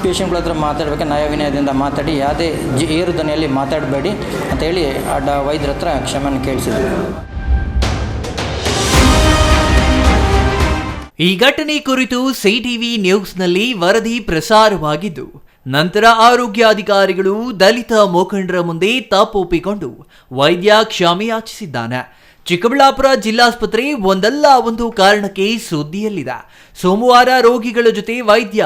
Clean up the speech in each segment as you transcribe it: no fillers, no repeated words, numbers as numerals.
ಪೇಷಂಟ್ಗಳ ಹತ್ರ ಮಾತಾಡಬೇಕು, ನ್ಯಾಯವಿನಯದಿಂದ ಮಾತಾಡಿ ಯಾವುದೇ ಏರು ಧ್ವನಿಯಲ್ಲಿ ಮಾತಾಡಬೇಡಿ ಅಂತ ಹೇಳಿ ವೈದ್ಯರ ಹತ್ರ ಕ್ಷಮೆಯನ್ನು ಕೇಳಿಸಿದ್ರು. ಈ ಘಟನೆ ಕುರಿತು ಸಿಟಿವಿ ನ್ಯೂಸ್ನಲ್ಲಿ ವರದಿ ಪ್ರಸಾರವಾಗಿದ್ದು, ನಂತರ ಆರೋಗ್ಯಾಧಿಕಾರಿಗಳು ದಲಿತ ಮುಖಂಡರ ಮುಂದೆ ತಪ್ಪೊಪ್ಪಿಕೊಂಡು ವೈದ್ಯ ಕ್ಷಮೆ ಯಾಚಿಸಿದ್ದಾನೆ. ಚಿಕ್ಕಬಳ್ಳಾಪುರ ಜಿಲ್ಲಾಸ್ಪತ್ರೆ ಒಂದಲ್ಲ ಒಂದು ಕಾರಣಕ್ಕೆ ಸುದ್ದಿಯಲ್ಲಿದೆ. ಸೋಮವಾರ ರೋಗಿಗಳ ಜೊತೆ ವೈದ್ಯ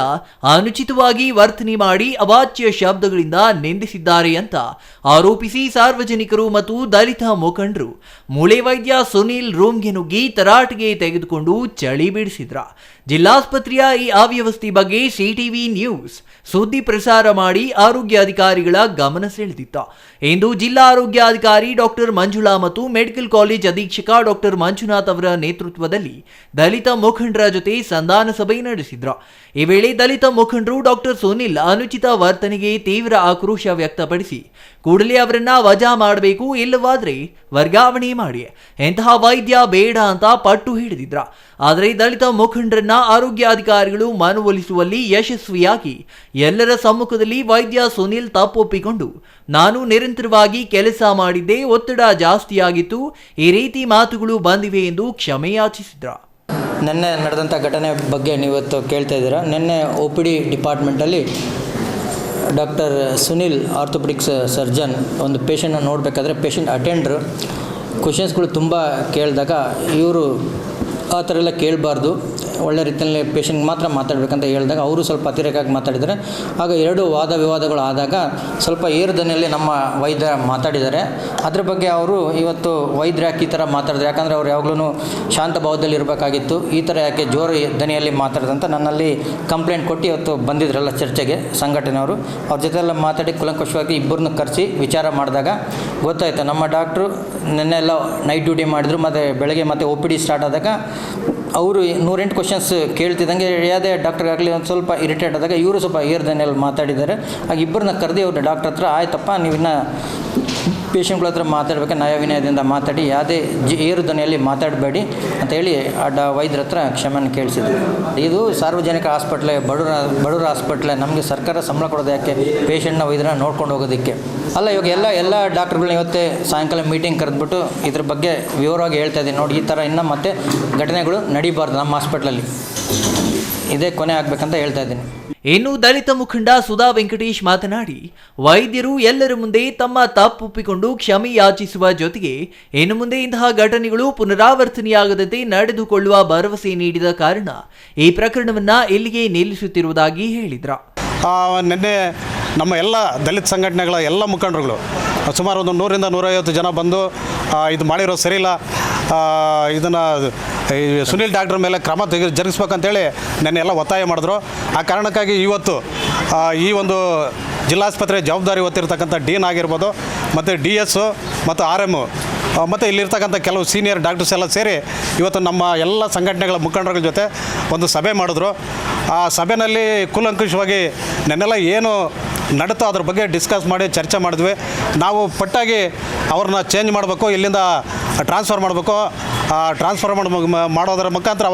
ಅನುಚಿತವಾಗಿ ವರ್ತನೆ ಮಾಡಿ ಅವಾಚ್ಯ ಶಬ್ದಗಳಿಂದ ನಿಂದಿಸಿದ್ದಾರೆ ಅಂತ ಆರೋಪಿಸಿ ಸಾರ್ವಜನಿಕರು ಮತ್ತು ದಲಿತ ಮುಖಂಡರು ಮೂಳೆ ವೈದ್ಯ ಸುನಿಲ್ ರೂಮ್ಗೆ ನುಗ್ಗಿ ತರಾಟೆಗೆ ತೆಗೆದುಕೊಂಡು ಚಳಿ ಬೀಳಿಸಿದ್ರ. ಜಿಲ್ಲಾಸ್ಪತ್ರೆಯ ಈ ಅವ್ಯವಸ್ಥೆ ಬಗ್ಗೆ ಸಿಟಿವಿ ನ್ಯೂಸ್ ಸುದ್ದಿ ಪ್ರಸಾರ ಮಾಡಿ ಆರೋಗ್ಯಾಧಿಕಾರಿಗಳ ಗಮನ ಸೆಳೆದಿತ್ತು. ಇಂದು ಜಿಲ್ಲಾ ಆರೋಗ್ಯಾಧಿಕಾರಿ ಡಾಕ್ಟರ್ ಮಂಜುಳಾ ಮತ್ತು ಮೆಡಿಕಲ್ ಕಾಲೇಜ್ ಅಧೀಕ್ಷಕ ಡಾಕ್ಟರ್ ಮಂಜುನಾಥ್ ಅವರ ನೇತೃತ್ವದಲ್ಲಿ ದಲಿತ ಮುಖಂಡರ ಜೊತೆ ಸಂಧಾನ ಸಭೆ ನಡೆಸಿದ್ರು. ಈ ವೇಳೆ ದಲಿತ ಮುಖಂಡರು ಡಾಕ್ಟರ್ ಸುನಿಲ್ ಅನುಚಿತ ವರ್ತನೆಗೆ ತೀವ್ರ ಆಕ್ರೋಶ ವ್ಯಕ್ತಪಡಿಸಿ ಕೂಡಲೇ ಅವರನ್ನ ವಜಾ ಮಾಡಬೇಕು, ಇಲ್ಲವಾದ್ರೆ ವರ್ಗಾವಣೆ ಮಾಡಿ, ಎಂತಹ ವೈದ್ಯ ಬೇಡ ಅಂತ ಪಟ್ಟು ಹಿಡಿದಿದ್ರ. ಆದರೆ ದಲಿತ ಮುಖಂಡರನ್ನ ಆರೋಗ್ಯಾಧಿಕಾರಿಗಳು ಮನವೊಲಿಸುವಲ್ಲಿ ಯಶಸ್ವಿಯಾಗಿ ಎಲ್ಲರ ಸಮ್ಮುಖದಲ್ಲಿ ವೈದ್ಯ ಸುನಿಲ್ ತಪ್ಪೊಪ್ಪಿಕೊಂಡು ನಾನು ನಿರಂತರವಾಗಿ ಕೆಲಸ ಮಾಡಿದ್ದೆ, ಒತ್ತಡ ಜಾಸ್ತಿಯಾಗಿತ್ತು, ಈ ರೀತಿ ಮಾತುಗಳು ಬಂದಿವೆ ಎಂದು ಕ್ಷಮೆ ಯಾಚಿಸಿದ್ರ. ನಿನ್ನೆ ನಡೆದಂಥ ಘಟನೆ ಬಗ್ಗೆ ನೀವತ್ತು ಕೇಳ್ತಾ ಇದ್ದೀರಾ. ನಿನ್ನೆ OPD ಡಿಪಾರ್ಟ್ಮೆಂಟಲ್ಲಿ ಡಾಕ್ಟರ್ ಸುನಿಲ್ ಆರ್ಥೋಪೆಡಿಕ್ಸ್ ಸರ್ಜನ್ ಒಂದು ಪೇಷಂಟನ್ನು ನೋಡಬೇಕಾದ್ರೆ ಪೇಷಂಟ್ ಅಟೆಂಡ್ರು ಕ್ವಶನ್ಸ್ಗಳು ತುಂಬ ಕೇಳಿದಾಗ ಇವರು ಆ ಥರ ಎಲ್ಲ ಕೇಳಬಾರ್ದು, ಒಳ್ಳೆ ರೀತಿಯಲ್ಲಿ ಪೇಷಂಟ್ಗೆ ಮಾತ್ರ ಮಾತಾಡಬೇಕಂತ ಹೇಳಿದಾಗ ಅವರು ಸ್ವಲ್ಪ ಅತಿರೇಕವಾಗಿ ಮಾತಾಡಿದ್ದಾರೆ. ಆಗ ಎರಡು ವಾದ ವಿವಾದಗಳು ಆದಾಗ ಸ್ವಲ್ಪ ಏರು ಧ್ವನಿಯಲ್ಲಿ ನಮ್ಮ ವೈದ್ಯ ಮಾತಾಡಿದ್ದಾರೆ. ಅದ್ರ ಬಗ್ಗೆ ಅವರು ಇವತ್ತು ವೈದ್ಯರು ಯಾಕೆ ಈ ಥರ ಮಾತಾಡಿದ್ರು, ಯಾಕಂದರೆ ಅವ್ರು ಯಾವಾಗಲೂ ಶಾಂತ ಭಾವದಲ್ಲಿ ಇರಬೇಕಾಗಿತ್ತು, ಈ ಥರ ಯಾಕೆ ಜೋರು ಧ್ವನಿಯಲ್ಲಿ ಮಾತಾಡಿದಂತ ನನ್ನಲ್ಲಿ ಕಂಪ್ಲೇಂಟ್ ಕೊಟ್ಟು ಇವತ್ತು ಬಂದಿದ್ರಲ್ಲ ಚರ್ಚೆಗೆ ಸಂಘಟನೆಯವರು. ಅವ್ರ ಜೊತೆಲ್ಲ ಮಾತಾಡಿ ಕುಲಂಕುಷವಾಗಿ ಇಬ್ಬರನ್ನ ಕರೆಸಿ ವಿಚಾರ ಮಾಡಿದಾಗ ಗೊತ್ತಾಯಿತು. ನಮ್ಮ ಡಾಕ್ಟ್ರು ನಿನ್ನೆಲ್ಲ ನೈಟ್ ಡ್ಯೂಟಿ ಮಾಡಿದ್ರು, ಮತ್ತು ಬೆಳಗ್ಗೆ ಮತ್ತು OPD ಸ್ಟಾರ್ಟ್ ಆದಾಗ ಅವರು 108 ಕ್ವಶನ್ಸ್ ಕೇಳ್ತಿದ್ದಂಗೆ ಯಾವುದೇ ಡಾಕ್ಟರ್ಗಾಗಲಿ ಒಂದು ಸ್ವಲ್ಪ ಇರಿಟೇಟ್ ಆದಾಗ ಇವರು ಸ್ವಲ್ಪ ಏರು ಧ್ವನಿಯಲ್ಲಿ ಮಾತಾಡಿದ್ದಾರೆ. ಆಗ ಇಬ್ಬರನ್ನ ಕರೆದಿ ಅವ್ರು ಡಾಕ್ಟರ್ ಹತ್ರ ಆಯ್ತಪ್ಪ ನೀವಿನ್ನು ಪೇಷಂಟ್ಗಳ ಹತ್ರ ಮಾತಾಡಬೇಕು, ನ್ಯಾಯವಿನಯದಿಂದ ಮಾತಾಡಿ ಯಾವುದೇ ಏರು ಧ್ವನಿಯಲ್ಲಿ ಮಾತಾಡಬೇಡಿ ಅಂತ ಹೇಳಿ ವೈದ್ಯರ ಹತ್ರ ಕ್ಷಮೆಯನ್ನು ಕೇಳಿಸಿದ್ರು. ಇದು ಸಾರ್ವಜನಿಕ ಹಾಸ್ಪಿಟ್ಲೆ, ಬಡವರ ಹಾಸ್ಪಿಟ್ಲೆ, ನಮಗೆ ಸರ್ಕಾರ ಸಂಬಳ ಕೊಡೋದು ಯಾಕೆ, ಪೇಷಂಟ್ನ ವೈದ್ಯರನ್ನ ನೋಡ್ಕೊಂಡು ಹೋಗೋದಕ್ಕೆ ಅಲ್ಲ. ಇವಾಗ ಎಲ್ಲ ಡಾಕ್ಟ್ರುಗಳನ್ನ ಇವತ್ತೇ ಸಾಯಂಕಾಲ ಮೀಟಿಂಗ್ ಕರೆದ್ಬಿಟ್ಟು ಇದ್ರ ಬಗ್ಗೆ ವಿವರವಾಗಿ ಹೇಳ್ತಾ ಇದ್ದೀನಿ. ನೋಡಿ, ಈ ಥರ ಇನ್ನೂ ಮತ್ತೆ ಘಟನೆಗಳು ನಡೀಬಾರ್ದು ನಮ್ಮ ಹಾಸ್ಪಿಟ್ಲಲ್ಲಿ, ಇದೇ ಕೊನೆ ಆಗಬೇಕಂತ ಹೇಳ್ತಾ ಇದ್ದೀನಿ. ಇನ್ನು ದಲಿತ ಮುಖಂಡ ಸುಧಾ ವೆಂಕಟೇಶ್ ಮಾತನಾಡಿ, ವೈದ್ಯರು ಎಲ್ಲರ ಮುಂದೆ ತಮ್ಮ ತಪ್ಪೊಪ್ಪಿಕೊಂಡು ಕ್ಷಮೆ ಯಾಚಿಸುವ ಜೊತೆಗೆ ಇನ್ನು ಮುಂದೆ ಇಂತಹ ಘಟನೆಗಳು ಪುನರಾವರ್ತನೆಯಾಗದಂತೆ ನಡೆದುಕೊಳ್ಳುವ ಭರವಸೆ ನೀಡಿದ ಕಾರಣ ಈ ಪ್ರಕರಣವನ್ನ ಇಲ್ಲಿಗೆ ನಿಲ್ಲಿಸುತ್ತಿರುವುದಾಗಿ ಹೇಳಿದ್ರ. ನಿನ್ನೆ ನಮ್ಮ ಎಲ್ಲ ದಲಿತ ಸಂಘಟನೆಗಳ ಎಲ್ಲ ಮುಖಂಡರುಗಳು ಸುಮಾರು ಒಂದು 100ರಿಂದ 150 ಜನ ಬಂದು ಇದು ಮಾಡಿರೋದು ಸರಿಯಿಲ್ಲ, ಇದನ್ನು ಸುನಿಲ್ ಡಾಕ್ಟ್ರ್ ಮೇಲೆ ಕ್ರಮ ಜರುಗಿಸ್ಬೇಕಂತೇಳಿ ನೆನ್ನೆಲ್ಲ ಒತ್ತಾಯ ಮಾಡಿದ್ರು. ಆ ಕಾರಣಕ್ಕಾಗಿ ಇವತ್ತು ಈ ಒಂದು ಜಿಲ್ಲಾಸ್ಪತ್ರೆ ಜವಾಬ್ದಾರಿ ಹೊತ್ತಿರ್ತಕ್ಕಂಥ ಡೀನ್ ಆಗಿರ್ಬೋದು, ಮತ್ತು DS ಮತ್ತು RM ಮತ್ತು ಇಲ್ಲಿರ್ತಕ್ಕಂಥ ಕೆಲವು ಸೀನಿಯರ್ ಡಾಕ್ಟರ್ಸ್ ಎಲ್ಲ ಸೇರಿ ಇವತ್ತು ನಮ್ಮ ಎಲ್ಲ ಸಂಘಟನೆಗಳ ಮುಖಂಡರುಗಳ ಜೊತೆ ಒಂದು ಸಭೆ ಮಾಡಿದ್ರು. ಆ ಸಭೆಯಲ್ಲಿ ಕೂಲಂಕುಷವಾಗಿ ನೆನ್ನೆಲ್ಲ ಏನು ನಡೀತೋ ಅದ್ರ ಬಗ್ಗೆ ಡಿಸ್ಕಸ್ ಮಾಡಿ ಚರ್ಚೆ ಮಾಡಿದ್ವಿ. ನಾವು ಪಟ್ಟಾಗಿ ಅವ್ರನ್ನ ಚೇಂಜ್ ಮಾಡಬೇಕು, ಇಲ್ಲಿಂದ ಟ್ರಾನ್ಸ್ಫರ್ ಮಾಡಬೇಕು, ಟ್ರಾನ್ಸ್ಫರ್ ಮಾಡೋದ್ರ ಮುಖಾಂತರ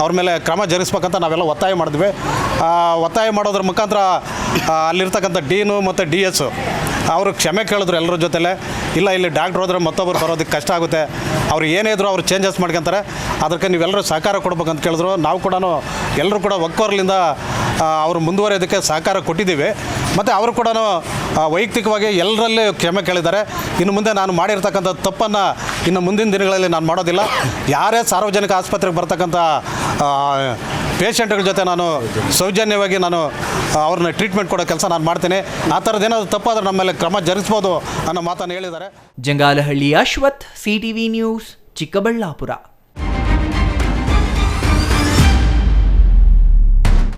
ಅವ್ರ ಮೇಲೆ ಕ್ರಮ ಜರುಗಿಸ್ಬೇಕಂತ ನಾವೆಲ್ಲ ಒತ್ತಾಯ ಮಾಡಿದ್ವಿ. ಒತ್ತಾಯ ಮಾಡೋದ್ರ ಮುಖಾಂತರ ಅಲ್ಲಿರ್ತಕ್ಕಂಥ ಡೀನು ಮತ್ತು DS ಅವರು ಕ್ಷಮೆ ಕೇಳಿದ್ರು ಎಲ್ಲರ ಜೊತೆಲೇ. ಇಲ್ಲ, ಇಲ್ಲಿ ಡಾಕ್ಟ್ರ್ ಹೋದ್ರೆ ಮತ್ತೊಬ್ಬರು ಬರೋದಕ್ಕೆ ಕಷ್ಟ ಆಗುತ್ತೆ, ಅವ್ರು ಏನೇ ಇದ್ರು ಅವ್ರು ಚೇಂಜಸ್ ಮಾಡ್ಕೊತಾರೆ, ಅದಕ್ಕೆ ನೀವೆಲ್ಲರೂ ಸಹಕಾರ ಕೊಡ್ಬೇಕಂತ ಕೇಳಿದ್ರು. ನಾವು ಕೂಡ ಎಲ್ಲರೂ ಕೂಡ ಒಕ್ಕೋರ್ಲಿಂದ ಅವರು ಮುಂದುವರಿಯೋದಕ್ಕೆ ಸಹಕಾರ ಕೊಟ್ಟಿದ್ದೀವಿ. ಮತ್ತು ಅವರು ಕೂಡ ವೈಯಕ್ತಿಕವಾಗಿ ಎಲ್ಲರಲ್ಲಿ ಕ್ಷಮೆ ಕೇಳಿದ್ದಾರೆ. ಇನ್ನು ಮುಂದೆ ನಾನು ಮಾಡಿರ್ತಕ್ಕಂಥ ತಪ್ಪನ್ನು ಇನ್ನು ಮುಂದಿನ ದಿನಗಳಲ್ಲಿ ನಾನು ಮಾಡೋದಿಲ್ಲ. ಯಾರೇ ಸಾರ್ವಜನಿಕ ಆಸ್ಪತ್ರೆಗೆ ಬರ್ತಕ್ಕಂಥ ಪೇಷಂಟ್ಗಳ ಜೊತೆ ನಾನು ಸೌಜನ್ಯವಾಗಿ ಅವ್ರನ್ನ ಟ್ರೀಟ್ಮೆಂಟ್ ಕೊಡೋ ಕೆಲಸ ನಾನು ಮಾಡ್ತೀನಿ. ಆ ಥರದ್ದೇನಾದರೂ ತಪ್ಪಾದರೆ ನಮ್ಮ ಮೇಲೆ ಕ್ರಮ ಜರುಗಿಸ್ಬೋದು ಅನ್ನೋ ಮಾತನ್ನು ಹೇಳಿದ್ದಾರೆ. Jangalahalli Ashwath, CTV news, Chikkaballapur.